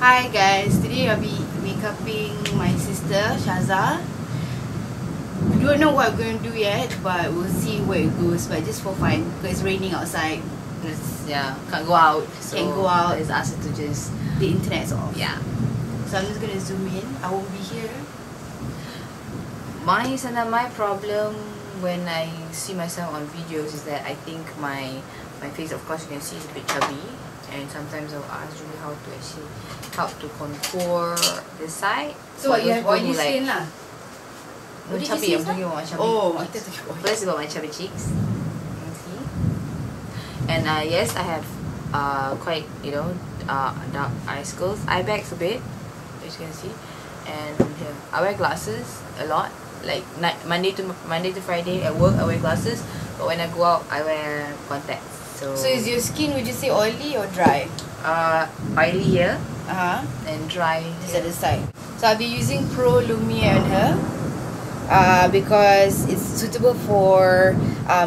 Hi guys, today I'll be makeuping my sister Shaza. We don't know what we're going to do yet, but we'll see where it goes. But just for fun, because it's raining outside. Can't go out. So Can't go out. It's asked to just The internet's off. yeah. So I'm just gonna zoom in. I won't be here. My problem when I see myself on videos is that I think my face, of course, you can see, is a bit chubby, and sometimes I'll ask you how to actually help to contour the side. So what you have oily skin lah? What did you chubby, say, I'm talking about my chubby cheeks. First about my chubby cheeks. You can see. And yes, I have quite, dark eye bags a bit, as you can see. And here, I wear glasses a lot. Like Monday to Friday at work, I wear glasses. But when I go out, I wear contacts. So is your skin, would you say, oily or dry? Oily here. And dry just at the side. So I'll be using Pro Lumiere on her. Because it's suitable for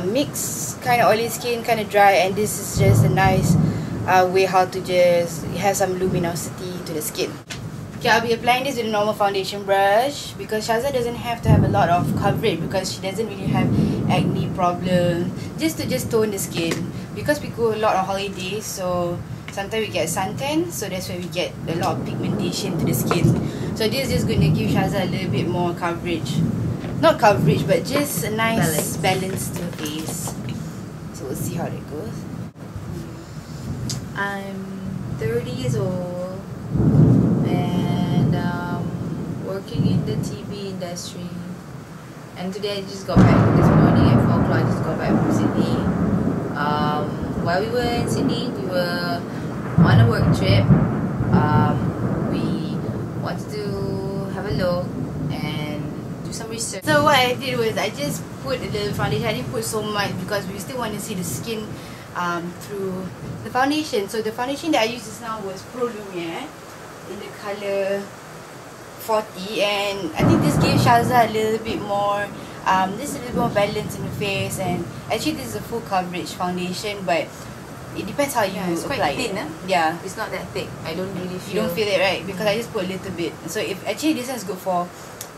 mixed kind of oily skin, kind of dry, and this is just a nice way how to just have some luminosity to the skin. Okay, I'll be applying this with a normal foundation brush because Shaza doesn't have to have a lot of coverage because she doesn't really have acne problem. Just to tone the skin, because we go a lot on holidays, so sometimes we get suntan, so that's why we get a lot of pigmentation to the skin. So this is just going to give Shaza a little bit more coverage. Not coverage, but just a nice balance to her face. So we'll see how that goes. I'm 30 years old and working in the TV industry. And today I just got back this morning at 4 o'clock. I just got back from Sydney. While we were in Sydney, we were on a work trip. We wanted to have a look and do some research. So what I did was I just put a little foundation. I didn't put so much because we still want to see the skin through the foundation. So the foundation that I used just now was Pro Lumiere in the colour 40, and I think this gives Shaza a little bit more more balance in the face. And actually this is a full coverage foundation, but it depends how you it's quite apply thin, it. Yeah, it's not that thick. I don't really feel. You don't feel it, right? Because I just put a little bit. So if actually this is good for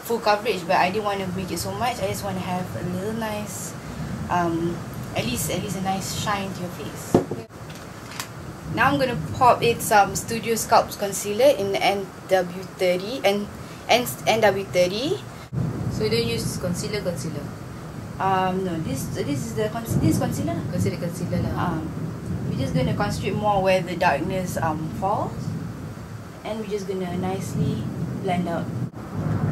full coverage, but I didn't want to make it so much. I just want to have a little nice, at least a nice shine to your face. Now I'm gonna pop it some Studio Sculpt concealer in NW30 and NW30. So you don't use concealer? No, this is concealer. Concealer lah. We're just gonna concentrate more where the darkness falls, and we're just gonna nicely blend out.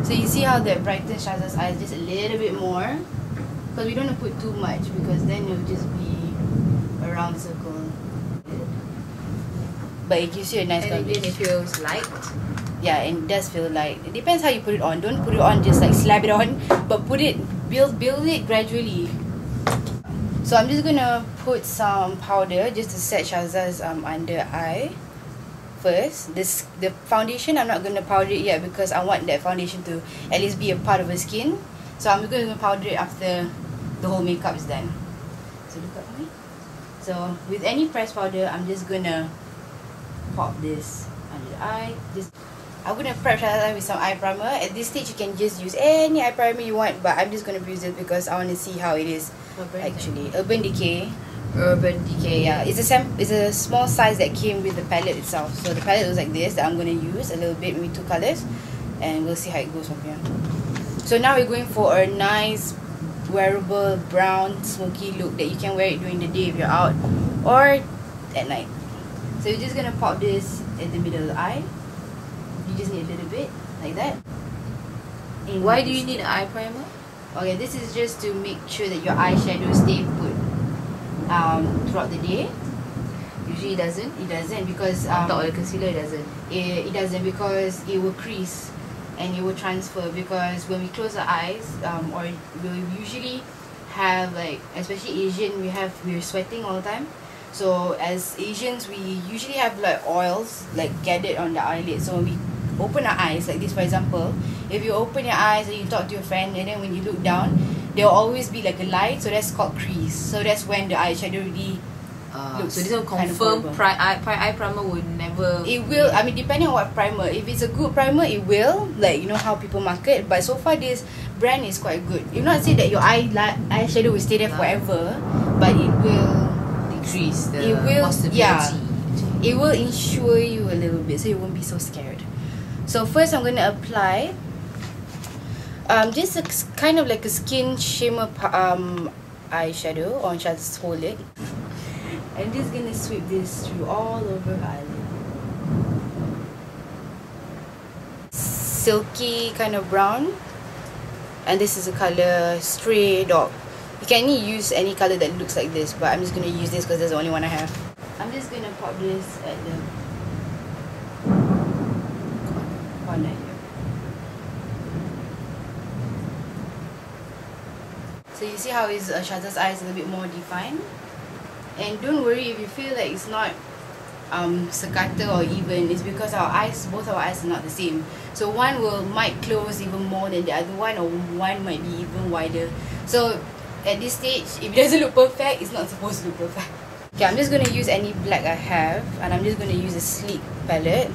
So you see how that brightens Shaza's eyes just a little bit more, because we don't want to put too much, because then it will just be a round circle. But it gives you a nice coverage. And it feels light. Yeah, and it does feel light. It depends how you put it on. Don't put it on just like slap it on, but build it gradually. So I'm just gonna put some powder just to set Shaza's under eye first. The foundation, I'm not gonna powder it yet because I want that foundation to at least be a part of her skin. So I'm gonna powder it after the whole makeup is done. So look at me. So with any pressed powder, I'm just gonna pop this under the eye. I'm gonna prep Shaza with some eye primer. At this stage, you can just use any eye primer you want, but I'm just gonna use it because I want to see how it is actually. Urban Decay. Yeah, it's a small size that came with the palette itself. So the palette was like this that I'm gonna use a little bit with 2 colors, and we'll see how it goes from here. So now we're going for a nice wearable brown smoky look that you can wear it during the day if you're out or at night. So you're just gonna pop this in the middle of the eye. You just need a little bit like that. Why do you need an eye primer? Okay, this is just to make sure that your eyeshadow stay put throughout the day. Usually it doesn't. It doesn't because on top of the concealer, it doesn't. It doesn't because it will crease and it will transfer. Because when we close our eyes, or we usually have, like, especially Asian, we're sweating all the time. So as Asians, we usually have like oils like gathered on the eyelid. So when we open our eyes like this, for example, if you open your eyes and you talk to your friend, and then when you look down, there will always be like a light, so that's called crease. So that's when the eyeshadow really So this one confirm eye primer would never. It will. I mean, depending on what primer. If it's a good primer, it will. Like, you know how people market. But so far, this brand is quite good. You not say that your eyeshadow will stay there forever, but it will decrease the possibility. Yeah, it will ensure you a little bit, so you won't be so scared. So first, I'm gonna apply just kind of like a skin shimmer eyeshadow on Shaza's whole lid. I'm just gonna sweep this through all over her eyelid. Silky kind of brown, and this is the color Stray Dog. You can use any color that looks like this, but I'm just gonna use this because that's the only one I have. I'm just gonna pop this at the corner here. So you see how is Shaza's eyes a little bit more defined? And don't worry if you feel like it's not sekata or even. It's because our eyes, both our eyes are not the same. So one might close even more than the other one, or one might be even wider. So at this stage, if it doesn't look perfect, it's not supposed to look perfect. Okay, I'm just going to use any black I have, and I'm just going to use a sleek palette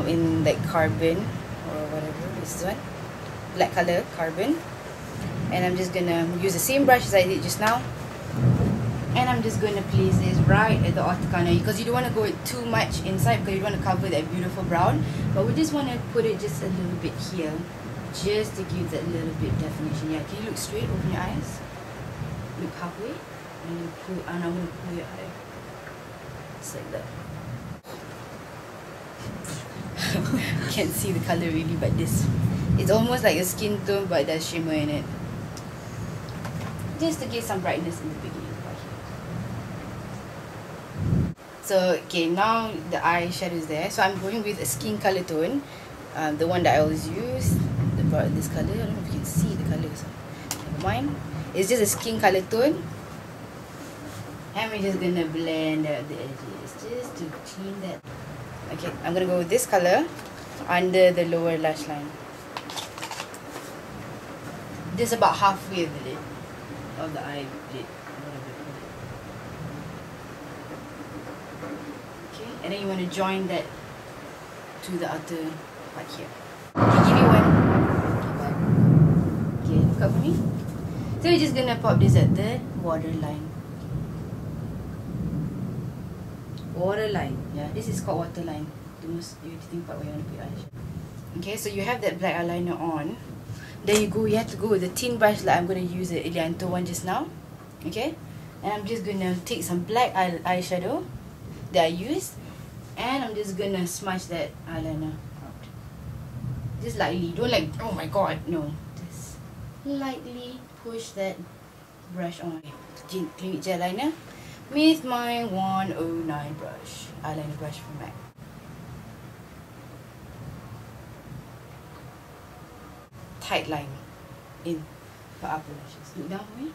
in like carbon or whatever. This one, black color carbon, and I'm just going to use the same brush as I did just now. And I'm just going to place this right at the outer corner, because you don't want to go too much inside because you don't want to cover that beautiful brown. But we just want to put it just a little bit here, just to give that little bit definition. Yeah, can you look straight, open your eyes, look halfway, and you pull, and I'm going to pull your eye. Just like that. Can't see the color really, but it's almost like a skin tone, but there's shimmer in it. Just to give some brightness in the beginning. So okay, now the eyeshadow is there. So I'm going with a skin color tone, the one that I always use. This color, I don't know if you can see the color. So never mind. It's just a skin color tone, and we're just gonna blend out the edges just to clean that. Okay, I'm gonna go with this color under the lower lash line. Just about halfway of the lid, of the eyelid. And then you want to join that to the outer part here. Okay, give you one. Okay, look up for me. So we're just gonna pop this at the waterline. Waterline, yeah. This is called waterline. The most irritating part where you want to put eyeshadow. Okay, so you have that black eyeliner on. Then you have to go with the thin brush like I'm gonna use the Elianto one just now. Okay, and I'm just gonna take some black eyeshadow that I used. And I'm just gonna smudge that eyeliner out. Just lightly. Don't like, oh my god, no. Just lightly push that brush on. Clinique gel liner with my 109 brush. Eyeliner brush from MAC. Tight line in for upper lashes. Look down for me.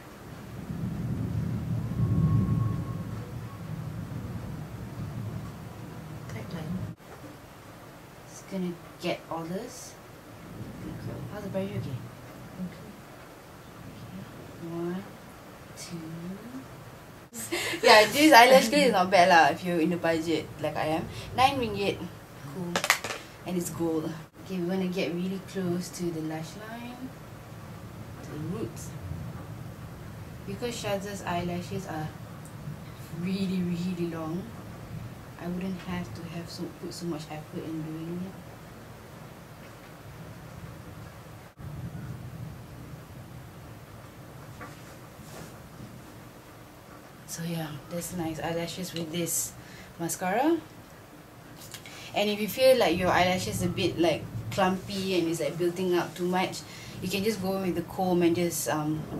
Gonna get all this. How's the brush? Okay. One, two. Yeah, this eyelash glue is not bad lah if you're in the budget like I am. RM9. Cool. And it's gold. Okay, we're gonna get really close to the lash line, to the roots. Because Shaza's eyelashes are really, really long, I wouldn't have to put so much effort in doing it. So yeah, that's nice eyelashes with this mascara. And if you feel like your eyelashes a bit like clumpy and it's like building up too much, you can just go with the comb and just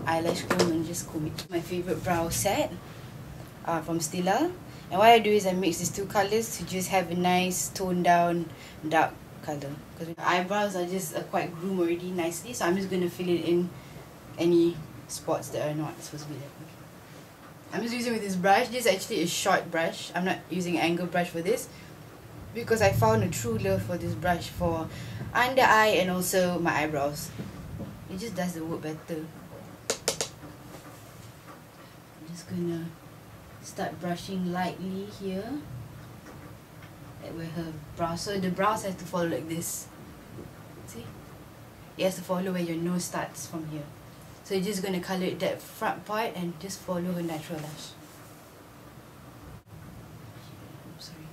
eyelash comb and just comb it. My favorite brow set from Stila. And what I do is I mix these two colors to just have a nice toned down dark color. Because my eyebrows are just quite groomed already nicely, so I'm just going to fill it in any spots that are not supposed to be there. Okay. I'm just using with this brush. This is actually a short brush. I'm not using an angle brush for this, because I found a true love for this brush for under eye and also my eyebrows. It just does the work better. I'm just gonna start brushing lightly here at where her brows. So the brows have to follow like this. See? It has to follow where your nose starts from here. So you're just going to colour it that front part and just follow her natural lash. Sorry.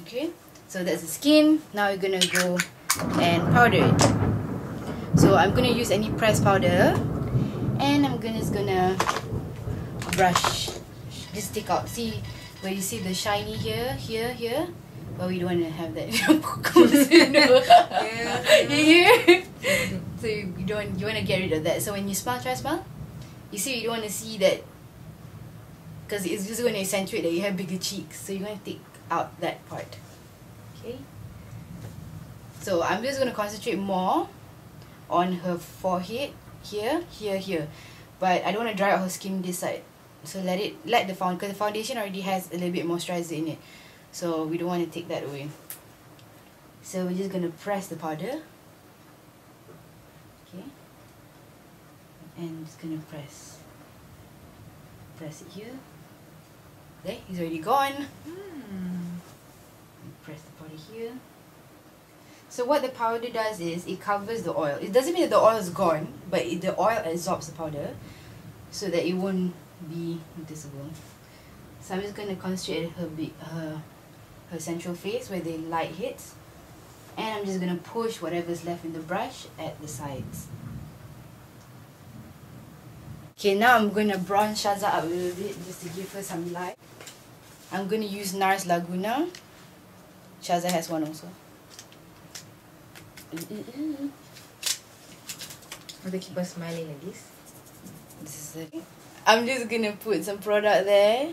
Okay, so that's the skin. Now we're going to go and powder it. So I'm going to use any pressed powder and I'm just going to brush. Just take out. See where you see the shiny here, here. But we don't want to have that. Here. So you want to get rid of that. So when you smile, try smile. You see, you don't want to see that because it's just going to accentuate that you have bigger cheeks. So you're going to take out that part. Okay. So I'm just going to concentrate more on her forehead, here. But I don't want to dry out her skin this side. So let the foundation already has a little bit moisturizer in it. So we don't want to take that away. So we're just going to press the powder. Okay. And just going to press it here. There, he's already gone. Press the powder here. So what the powder does is it covers the oil. It doesn't mean that the oil is gone, but the oil absorbs the powder so that it won't be noticeable. So I'm just going to concentrate her central face where the light hits, and I'm just going to push whatever's left in the brush at the sides. Okay, now I'm going to bronze Shaza up a little bit just to give her some light. I'm going to use NARS Laguna. Shaza has one also. They keep us smiling like this. This is it. I'm just going to put some product there.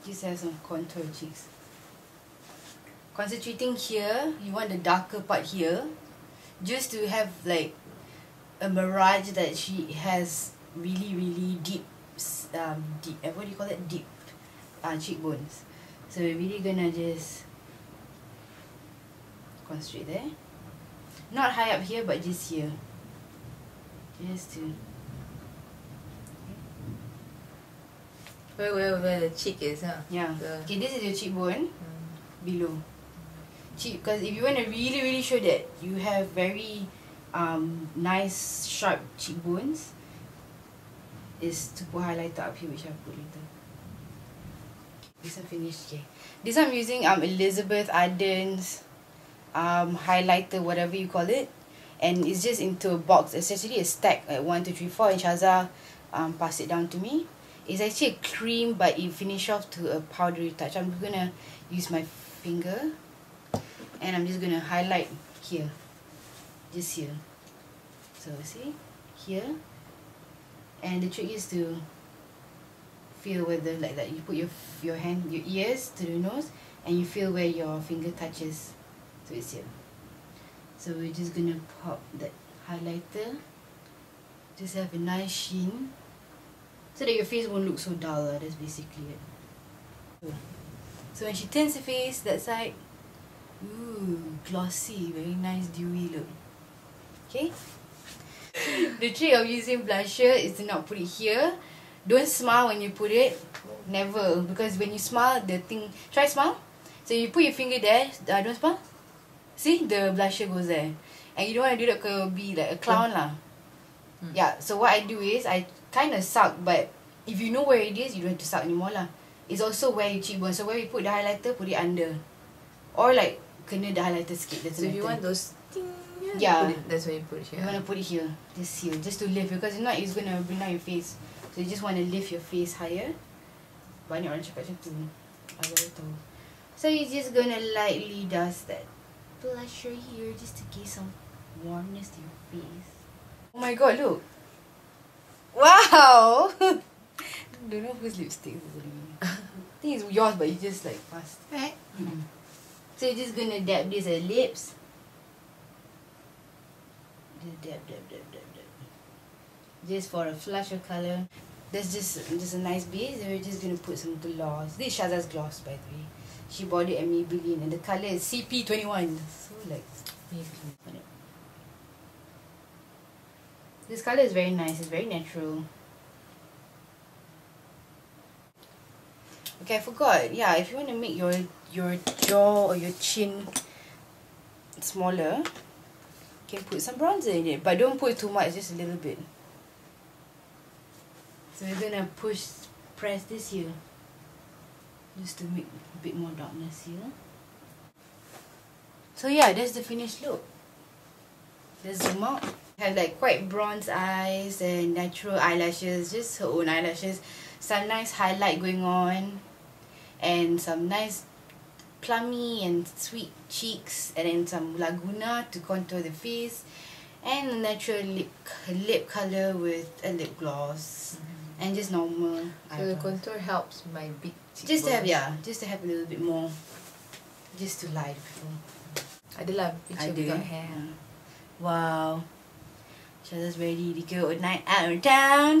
Just have some contour cheeks. Concentrating here, you want the darker part here, just to have like a mirage that she has really deep, what do you call it? Deep cheekbones. So we're really gonna just concentrate there. Not high up here, but just here. Just to. Where the cheek is, huh? Yeah. Okay, this is your cheekbone below. Because if you want to really show that you have very nice sharp cheekbones, is to put highlighter up here, which I'll put later. This one finished. Okay. This one I'm using Elizabeth Arden's highlighter, whatever you call it, and it's just into a box. It's actually a stack at 1, 2, 3, 4, and Shaza passed it down to me. It's actually a cream, but it finished off to a powdery touch. I'm gonna use my finger, and I'm just gonna highlight here, just here. So see here, and the trick is to feel whether like that. You put your hand, your ears to the nose, and you feel where your finger touches. So it's here. So we're just gonna pop that highlighter. Just have a nice sheen, so that your face won't look so dull. That's basically it. So when she turns her face that side, ooh, glossy, very nice dewy look. Okay. The trick of using blusher is to not put it here. Don't smile when you put it. Never, because when you smile, the thing. Try smile. So you put your finger there. Don't smile. See, the blusher goes there, and you don't want to do that because be like a clown lah. Yeah. So what I do is I kind of suck, but if you know where it is, you don't have to suck anymore lah. It's also where your cheekbone. So where you put the highlighter, put it under, or like kena the highlighter sikit. So if you want those, yeah, that's where you put it here. You want to put it here, just to lift, because if not, it's gonna bring down your face. So you just want to lift your face higher. Banyak orang cakap macam tu. I baru tahu. So you're just gonna lightly dust that blusher here, just to give some warmness to your face. Oh my god, look! Wow! Don't know whose lipstick is it. I think it's yours, but you just like fast. Right? So you're just gonna dab this at lips. Just dab. Just for a flush of colour. That's just a nice base, and we're just gonna put some gloss. This is Shaza's gloss, by the way. She bought it at Maybelline, and the colour is CP21. So like Maybelline. This colour is very nice. It's very natural. Okay, I forgot. Yeah, if you want to make your jaw or your chin smaller, you can put some bronzer in it, but don't put too much, just a little bit. So we're gonna press this here, just to make a bit more darkness here. So yeah, that's the finished look. Let's zoom out. Have like quite bronze eyes and natural eyelashes, just her own eyelashes. Some nice highlight going on, and some nice plummy and sweet cheeks, and then some laguna to contour the face, and a natural lip color with a lip gloss, and just normal eyebrows. So the contour helps my big cheekbones. Just to have a little bit more, just to lie to people. Adalah picture without hair. Wow, Shaza's ready to go night out of town.